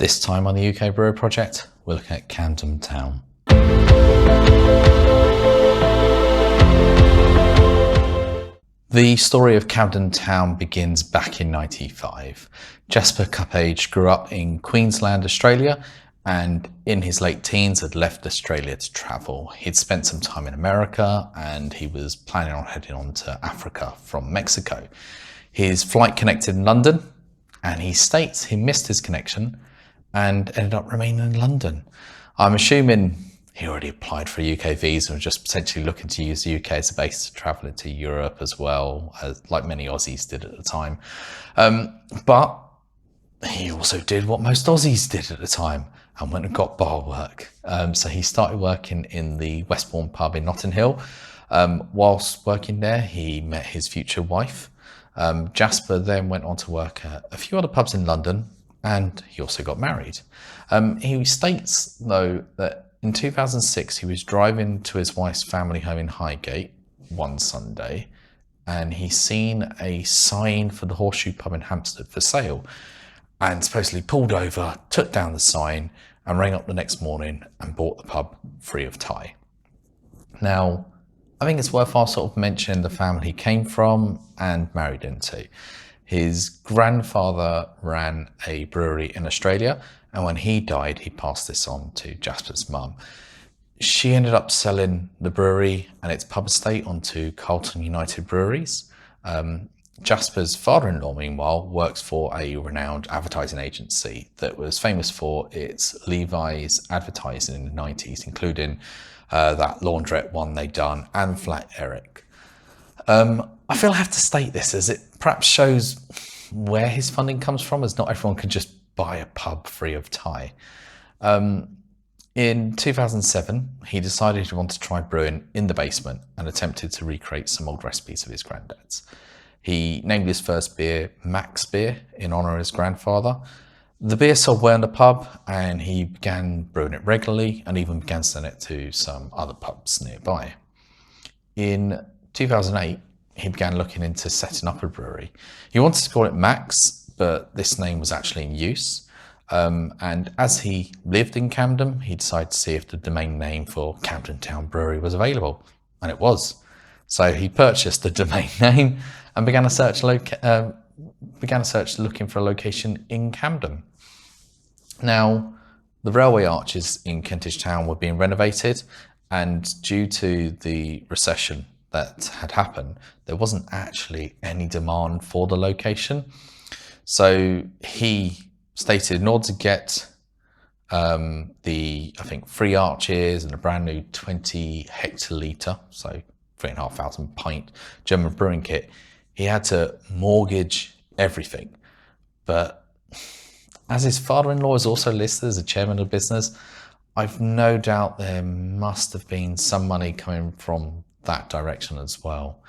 This time on the UK Brewery Project, we're looking at Camden Town. The story of Camden Town begins back in '95. Jasper Cuppage grew up in Queensland, Australia, and in his late teens had left Australia to travel. He'd spent some time in America and he was planning on heading on to Africa from Mexico. His flight connected in London, and he states he missed his connection and ended up remaining in London. I'm assuming he already applied for a UK visa and was just potentially looking to use the UK as a base to travel into Europe as well, as like many Aussies did at the time. But he also did what most Aussies did at the time and went and got bar work. So he started working in the Westbourne pub in Notting Hill. Whilst working there, he met his future wife. Jasper then went on to work at a few other pubs in London, and he also got married. He states, though, that in 2006, he was driving to his wife's family home in Highgate one Sunday, and he seen a sign for the Horseshoe pub in Hampstead for sale, and supposedly pulled over, took down the sign, and rang up the next morning and bought the pub free of tie. Now, I think it's worthwhile sort of mentioning the family he came from and married into. His grandfather ran a brewery in Australia, and when he died, he passed this on to Jasper's mum. She ended up selling the brewery and its pub estate onto Carlton United Breweries. Jasper's father-in-law, meanwhile, works for a renowned advertising agency that was famous for its Levi's advertising in the 90s, including that laundrette one they'd done and Flat Eric. I feel I have to state this as it perhaps shows where his funding comes from, as not everyone can just buy a pub free of tie. In 2007, he decided he wanted to try brewing in the basement and attempted to recreate some old recipes of his granddad's. He named his first beer Max Beer in honour of his grandfather. The beer sold well in the pub, and he began brewing it regularly and even began selling it to some other pubs nearby. In 2008, he began looking into setting up a brewery. He wanted to call it Max, but this name was actually in use. And as he lived in Camden, he decided to see if the domain name for Camden Town Brewery was available, and it was. So he purchased the domain name and began a search looking for a location in Camden. Now, the railway arches in Kentish Town were being renovated, and due to the recession that had happened, there wasn't actually any demand for the location. So he stated in order to get I think 3 arches and a brand new 20 hectolitre, so 3,500 pint German brewing kit, he had to mortgage everything. But as his father-in-law is also listed as a chairman of the business, I've no doubt there must have been some money coming from that direction as well.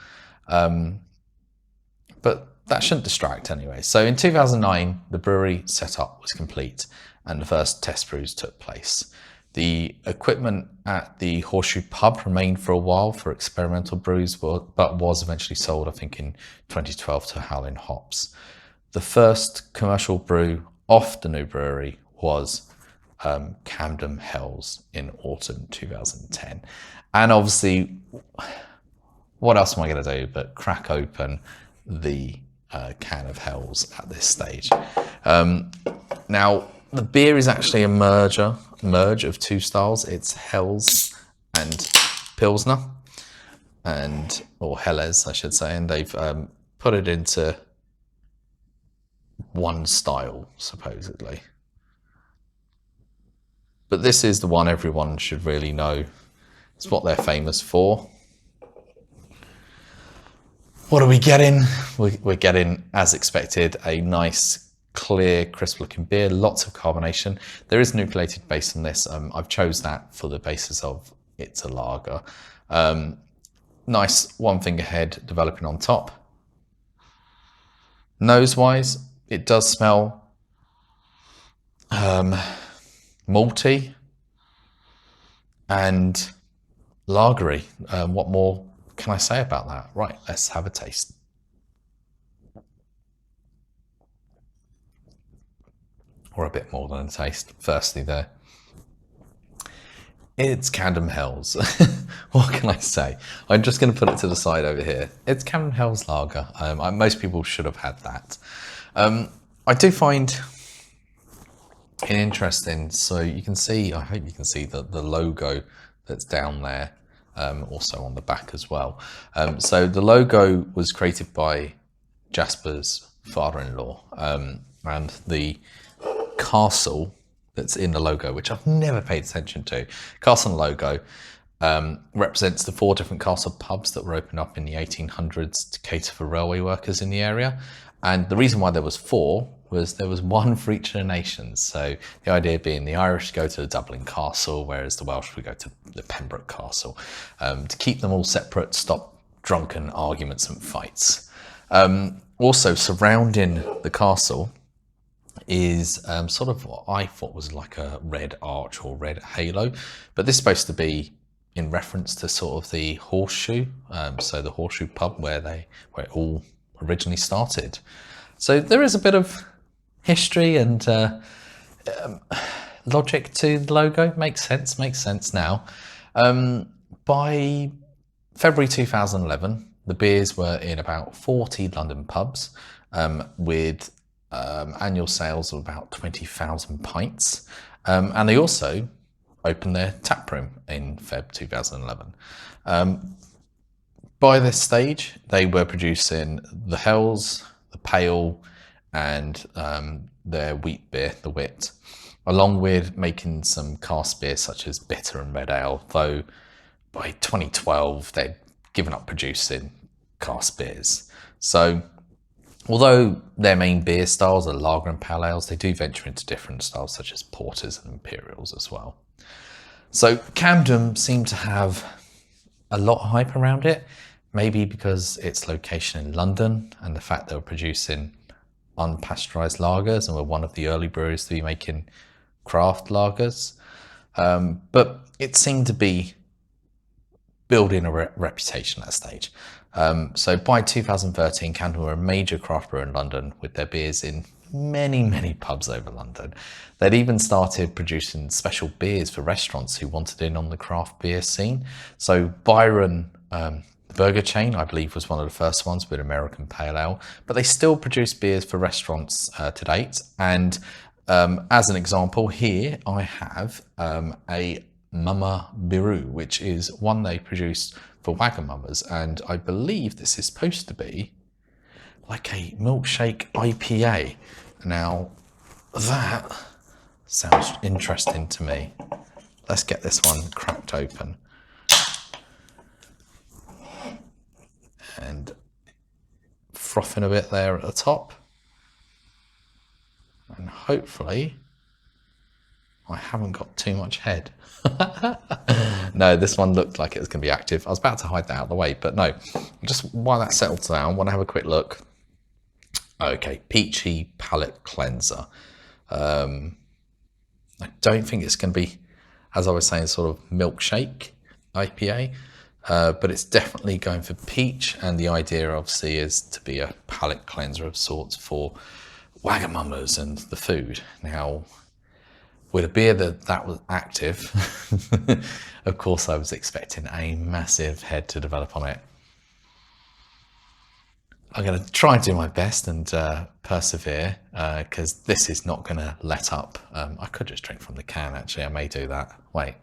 But that shouldn't distract anyway. So in 2009, the brewery setup was complete and the first test brews took place. The equipment at the Horseshoe pub remained for a while for experimental brews, but was eventually sold, I think, in 2012 to Howling Hops. The first commercial brew off the new brewery was Camden Hells in autumn 2010. And obviously, what else am I going to do but crack open the can of Hells at this stage? Now, the beer is actually a merge of 2 styles. It's Hells and Pilsner, or Helles, I should say, and they've put it into one style, supposedly. But this is the one everyone should really know. It's what they're famous for. What are we getting? We're getting, as expected, a nice, clear, crisp-looking beer. Lots of carbonation. There is nucleated base in this. I've chose that for the basis of it's a lager. Nice one finger head developing on top. Nose-wise, it does smell malty and lagery. What more can I say about that? Right, let's have a taste. or a bit more than a taste. Firstly there, it's Camden Hells. What can I say? I'm just going to put it to the side over here. It's Camden Hells Lager. Most people should have had that. I do find it interesting. So you can see, I hope you can see the logo that's down there, also on the back as well. So the logo was created by Jasper's father-in-law, and the castle that's in the logo, which I've never paid attention to. Castle logo represents the 4 different castle pubs that were opened up in the 1800s to cater for railway workers in the area. And the reason why there was 4 was there was 1 for each of the nations. So the idea being the Irish go to the Dublin Castle, whereas the Welsh would go to the Pembroke Castle, to keep them all separate, stop drunken arguments and fights. Also surrounding the castle is sort of what I thought was like a red arch or red halo, but this is supposed to be in reference to sort of the Horseshoe, so the Horseshoe pub where it all originally started. So there is a bit of history and logic to the logo. Makes sense now. By February 2011, the beers were in about 40 London pubs, with annual sales of about 20,000 pints. And they also opened their taproom in Feb 2011. By this stage, they were producing the Hells, the Pale, and their wheat beer, the Wit, along with making some cask beer such as bitter and red ale, though by 2012, they'd given up producing cask beers. So although their main beer styles are lager and pale ales, they do venture into different styles such as porters and imperials as well. So Camden seemed to have a lot of hype around it, maybe because its location in London and the fact they were producing unpasteurized lagers and were one of the early breweries to be making craft lagers. But it seemed to be building a reputation at that stage. So by 2013, Camden were a major craft brewer in London with their beers in many pubs over London. They'd even started producing special beers for restaurants who wanted in on the craft beer scene. So Byron, the burger chain, I believe, was one of the first ones with American Pale Ale, but they still produce beers for restaurants to date. And as an example here, I have a Mama Biru, which is one they produced for Wagamama's, and I believe this is supposed to be like a milkshake IPA. Now that sounds interesting to me. Let's get this one cracked open and frothing a bit there at the top, and hopefully I haven't got too much head. No, this one looked like it was going to be active. I was about to hide that out of the way, but no. Just while that settles down, I want to have a quick look. Okay, peachy palate cleanser. I don't think it's going to be, as I was saying, sort of milkshake IPA, but it's definitely going for peach, and the idea obviously is to be a palate cleanser of sorts for Wagamama's and the food. Now, with a beer that was active, of course I was expecting a massive head to develop on it. I'm going to try and do my best and persevere, because this is not going to let up. I could just drink from the can, actually. I may do that. Wait.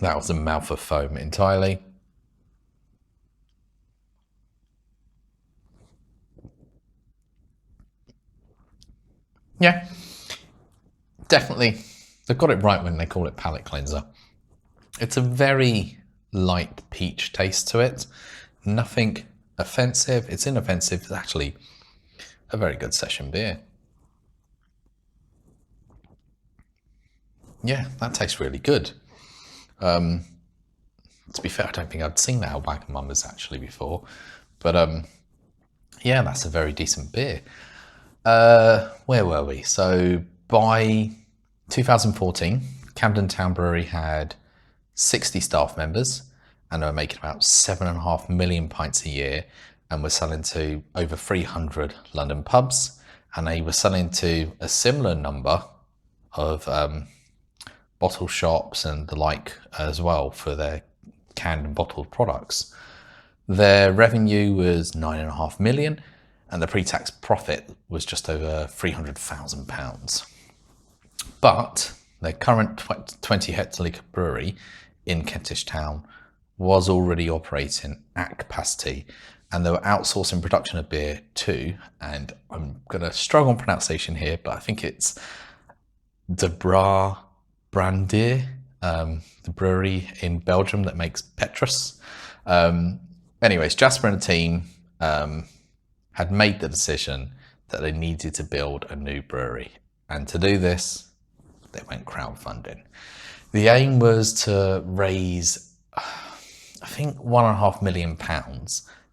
That was a mouth of foam entirely. Yeah, definitely. They've got it right when they call it palate cleanser. It's a very light peach taste to it. Nothing offensive. It's inoffensive. It's actually a very good session beer. Yeah, that tastes really good. To be fair, I don't think I'd seen that at Wagamama's actually before, but yeah, that's a very decent beer. Where were we? So by 2014, Camden Town Brewery had 60 staff members, and they were making about 7.5 million pints a year, and were selling to over 300 London pubs, and they were selling to a similar number of bottle shops and the like as well for their canned and bottled products. Their revenue was 9.5 million, and the pre-tax profit was just over £300,000. But their current 20 hectolitre brewery in Kentish Town was already operating at capacity, and they were outsourcing production of beer too. And I'm going to struggle on pronunciation here, but I think it's De Brandeer, the brewery in Belgium that makes Petrus. Anyways, Jasper and the team had made the decision that they needed to build a new brewery. And to do this, they went crowdfunding. The aim was to raise, I think, £1.5 million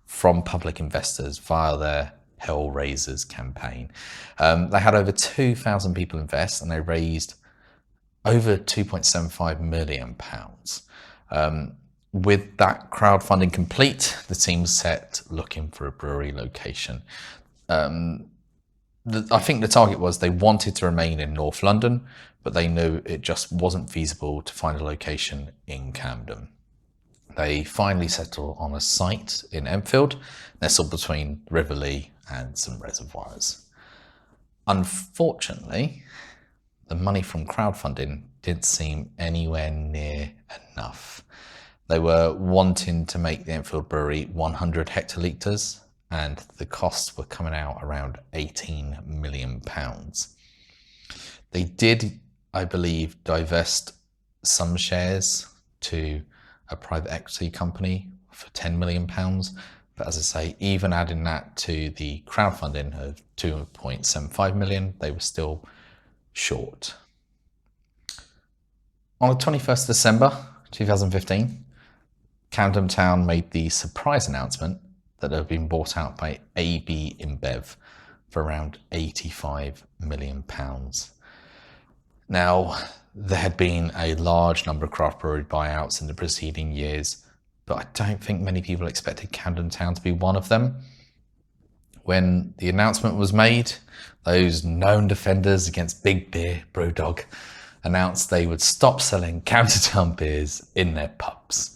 from public investors via their Hellraisers campaign. They had over 2,000 people invest, and they raised over £2.75 million. With that crowdfunding complete, the team set looking for a brewery location. I think the target was they wanted to remain in North London, but they knew it just wasn't feasible to find a location in Camden. They finally settled on a site in Enfield, nestled between Riverlea and some reservoirs. Unfortunately, the money from crowdfunding didn't seem anywhere near enough. They were wanting to make the Enfield Brewery 100 hectolitres, and the costs were coming out around £18 million. They did, I believe, divest some shares to a private equity company for £10 million. But as I say, even adding that to the crowdfunding of 2.75 million, they were still short. On the 21st December 2015, Camden Town made the surprise announcement that they had been bought out by AB InBev for around £85 million. Now, there had been a large number of craft brewery buyouts in the preceding years, but I don't think many people expected Camden Town to be one of them. When the announcement was made, those known defenders against big beer, Brewdog, announced they would stop selling Camden Town beers in their pubs.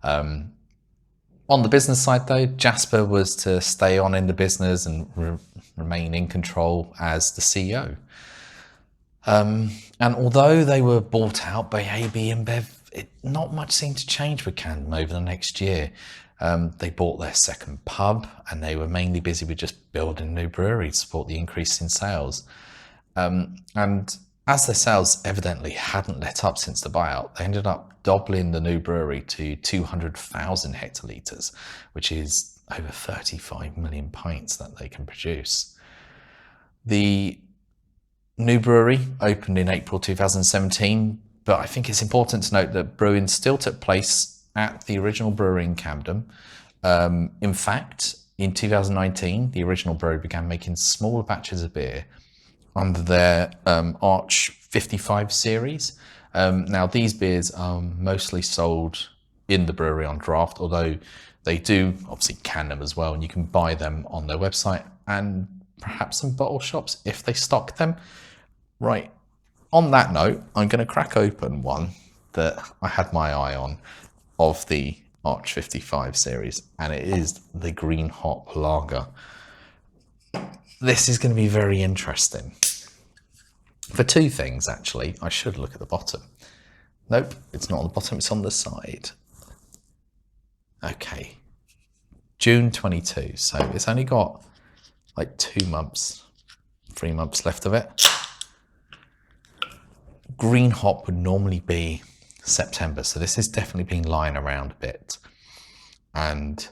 On the business side though, Jasper was to stay on in the business and remain in control as the CEO. And although they were bought out by AB InBev, not much seemed to change with Camden over the next year. They bought their second pub, and they were mainly busy with just building a new brewery to support the increase in sales. And as their sales evidently hadn't let up since the buyout, they ended up doubling the new brewery to 200,000 hectolitres, which is over 35 million pints that they can produce. The new brewery opened in April 2017, but I think it's important to note that brewing still took place at the original brewery in Camden. In fact, in 2019, the original brewery began making smaller batches of beer under their Arch 55 series. Now, these beers are mostly sold in the brewery on draft, although they do obviously can them as well, and you can buy them on their website and perhaps some bottle shops if they stock them. Right, on that note, I'm going to crack open one that I had my eye on of the Arch 55 series, and it is the Green Hop Lager. This is going to be very interesting. For two things, actually. I should look at the bottom. Nope, it's not on the bottom, it's on the side. Okay. June 22, so it's only got like 2 months, 3 months left of it. Green hop would normally be September, so this has definitely been lying around a bit. And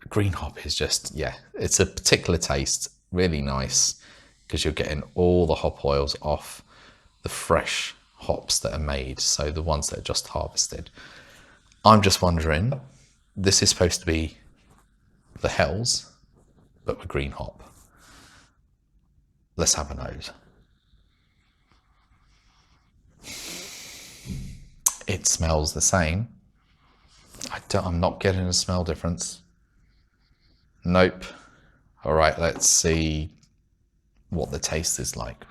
green hop is just, yeah, it's a particular taste, really nice, because you're getting all the hop oils off the fresh hops that are made, so the ones that are just harvested. I'm just wondering, this is supposed to be the Hells, but with green hop. Let's have a nose. It smells the same. I'm not getting a smell difference. Nope. All right, let's see what the taste is like.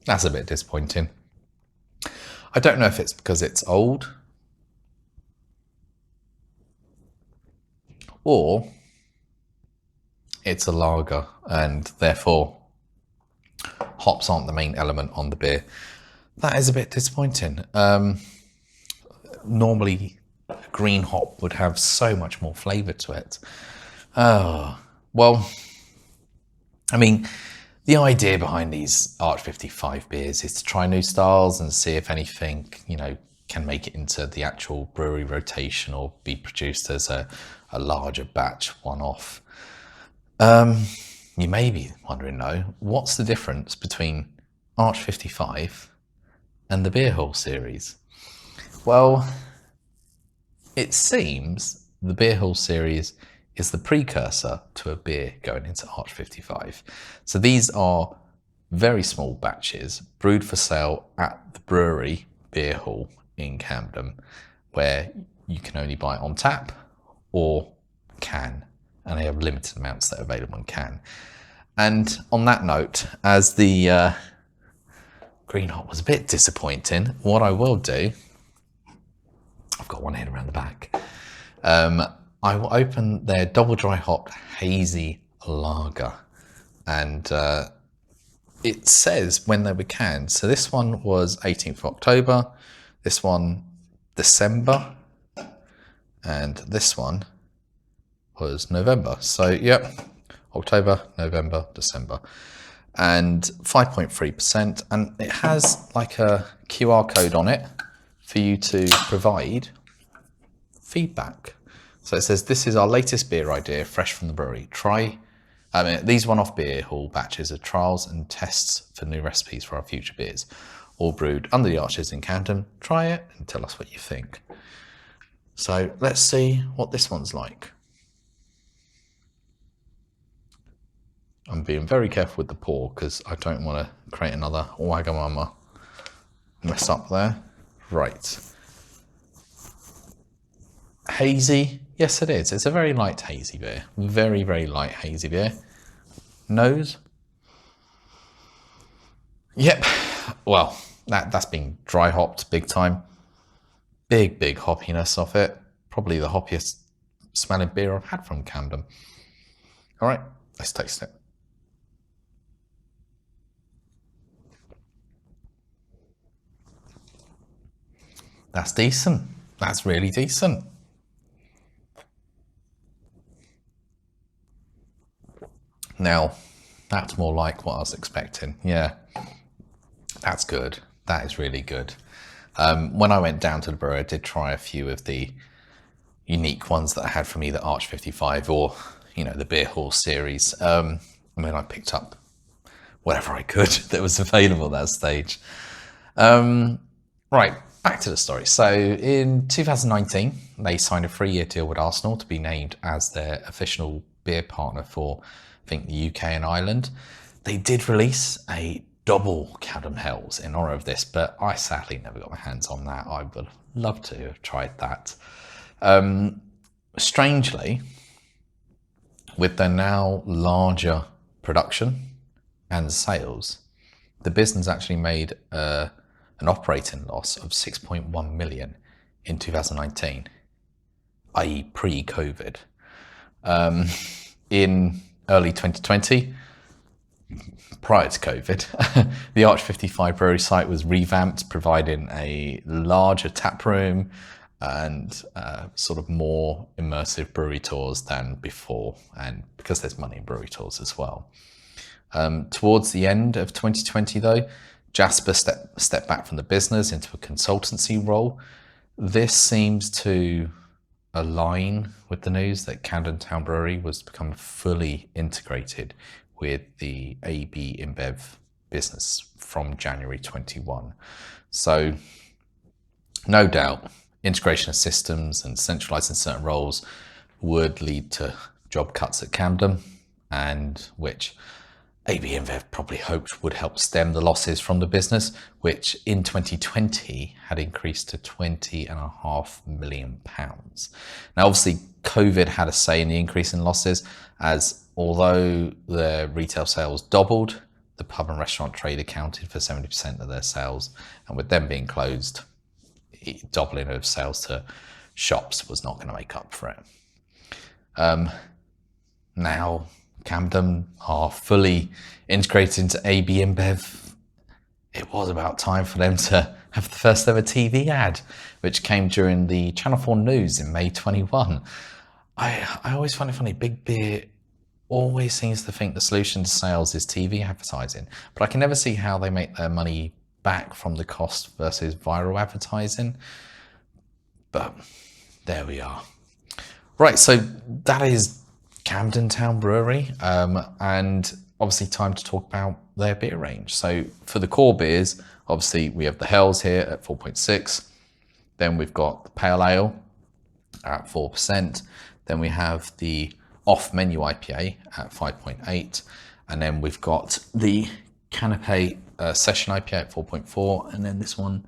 That's a bit disappointing. I don't know if it's because it's old or it's a lager and therefore hops aren't the main element on the beer. That is a bit disappointing. Normally green hop would have so much more flavour to it. Oh, well, I mean, the idea behind these Arch 55 beers is to try new styles and see if anything, can make it into the actual brewery rotation or be produced as a larger batch one-off. You may be wondering though, what's the difference between Arch 55 and the Beer Hall series? Well, it seems the Beer Hall series is the precursor to a beer going into Arch 55. So these are very small batches brewed for sale at the Brewery Beer Hall in Camden, where you can only buy it on tap or can, and they have limited amounts that are available in can. And on that note, as the green hop was a bit disappointing, what I will do, I've got one hidden around the back, I will open their double dry hopped hazy lager, and it says when they were canned. So this one was 18th of October, this one December, and this one was November. So yep, October, November, December, and 5.3%, and it has like a QR code on it for you to provide feedback. So it says, this is our latest beer idea, fresh from the brewery. These one-off Beer Hall batches are trials and tests for new recipes for our future beers, all brewed under the arches in Camden. Try it and tell us what you think. So let's see what this one's like. I'm being very careful with the pour because I don't want to create another Wagamama mess up there. Right. Hazy, yes it is. It's a very light hazy beer. Very, very light hazy beer. Nose. Yep, well, that's been dry hopped big time. Big hoppiness off it. Probably the hoppiest smelling beer I've had from Camden. All right, let's taste it. That's decent. That's really decent. Now, that's more like what I was expecting. Yeah, that's good. That is really good. When I went down to the brewery, I did try a few of the unique ones that I had from either Arch 55 or, the Beer Hall series. I picked up whatever I could that was available at that stage. Right, back to the story. So in 2019, they signed a 3-year deal with Arsenal to be named as their official beer partner for, I think, the UK and Ireland. They did release a double Camden Hells in honour of this, but I sadly never got my hands on that. I would love to have tried that. Strangely, with their now larger production and sales, the business actually made an operating loss of 6.1 million in 2019, i.e. pre-COVID. In early 2020, prior to COVID, the Arch 55 brewery site was revamped, providing a larger taproom and sort of more immersive brewery tours than before, and because there's money in brewery tours as well. Towards the end of 2020 though, Jasper stepped back from the business into a consultancy role. This seems to align with the news that Camden Town Brewery was to become fully integrated with the AB InBev business from January 21. So no doubt integration of systems and centralizing certain roles would lead to job cuts at Camden, and which AB InBev probably hoped would help stem the losses from the business, which in 2020 had increased to £20.5 million. Now, obviously, COVID had a say in the increase in losses, as although their retail sales doubled, the pub and restaurant trade accounted for 70% of their sales, and with them being closed, doubling of sales to shops was not going to make up for it. Now Camden are fully integrated into AB InBev. It was about time for them to have the first ever TV ad, which came during the Channel 4 News in May 21. I always find it funny, Big Beer always seems to think the solution to sales is TV advertising, but I can never see how they make their money back from the cost versus viral advertising. But there we are. Right, so that is Camden Town Brewery, and obviously time to talk about their beer range. So for the core beers, obviously we have the Hells here at 4.6. Then we've got the Pale Ale at 4%. Then we have the off-menu IPA at 5.8. And then we've got the Canapé Session IPA at 4.4. And then this one,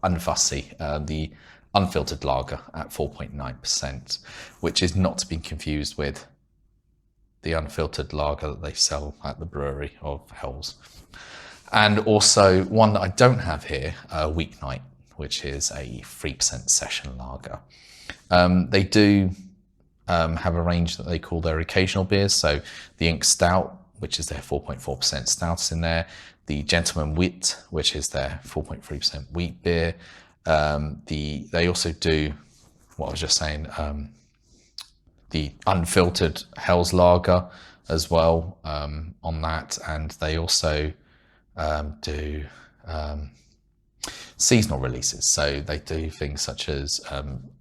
Unfussy, the unfiltered lager at 4.9%, which is not to be confused with the unfiltered lager that they sell at the brewery of Hells. And also one that I don't have here, Weeknight, which is a 3% session lager. They do have a range that they call their occasional beers. So the Ink Stout, which is their 4.4% stouts in there. The Gentleman Wit, which is their 4.3% wheat beer. They also do, what I was just saying, the unfiltered Hell's Lager as well on that. And they also do seasonal releases. So they do things such as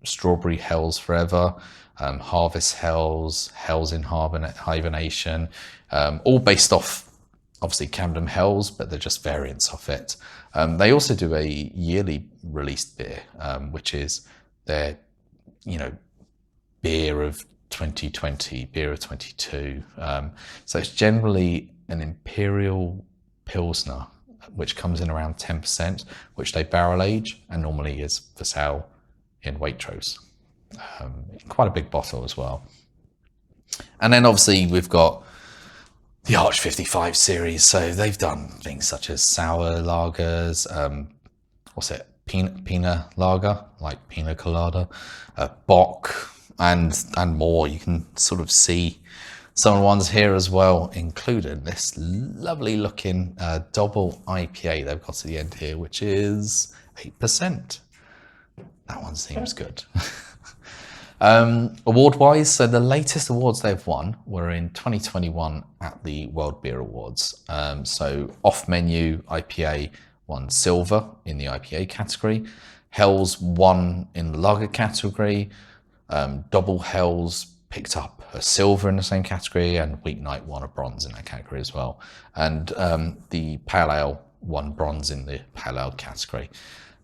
Strawberry Hells Forever, Harvest Hells, Hells in Hibernation, all based off obviously Camden Hells, but they're just variants of it. They also do a yearly released beer, which is their, beer of 2020, beer of 22. So it's generally an Imperial Pilsner, which comes in around 10%, which they barrel age and normally is for sale in Waitrose. Quite a big bottle as well. And then obviously we've got the Arch 55 series. So they've done things such as sour lagers, Pina lager, like Pina Colada, Bock, and more. You can sort of see some of the ones here as well, including this lovely looking double IPA they've got at the end here, which is 8%. That one seems good. Award-wise, so the latest awards they've won were in 2021 at the World Beer Awards. So off-menu IPA won silver in the IPA category. Hells won in the lager category. Double Hells picked up a silver in the same category, and Weeknight won a bronze in that category as well. And the Pale Ale won bronze in the Pale Ale category.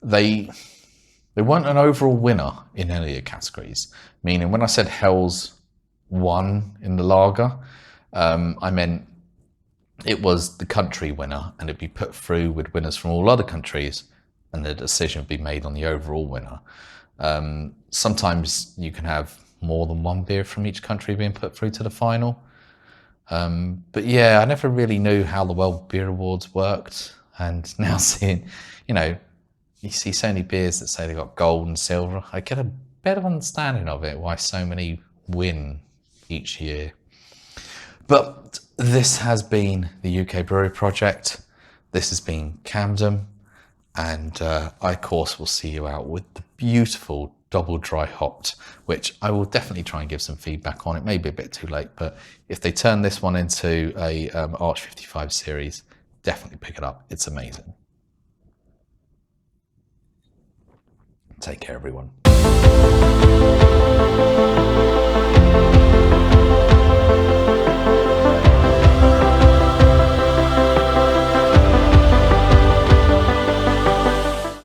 They weren't an overall winner in any of the categories, meaning when I said Hells won in the lager, I meant it was the country winner and it'd be put through with winners from all other countries and the decision would be made on the overall winner. Sometimes you can have more than one beer from each country being put through to the final. But yeah, I never really knew how the World Beer Awards worked. And now seeing, you see so many beers that say they got gold and silver. I get a better understanding of it, why so many win each year. But this has been the UK Brewery Project. This has been Camden. And I, of course, will see you out with the beautiful double dry hopped, which I will definitely try and give some feedback on. It may be a bit too late, but if they turn this one into a Arch 55 series, definitely pick it up. It's amazing. Take care, everyone.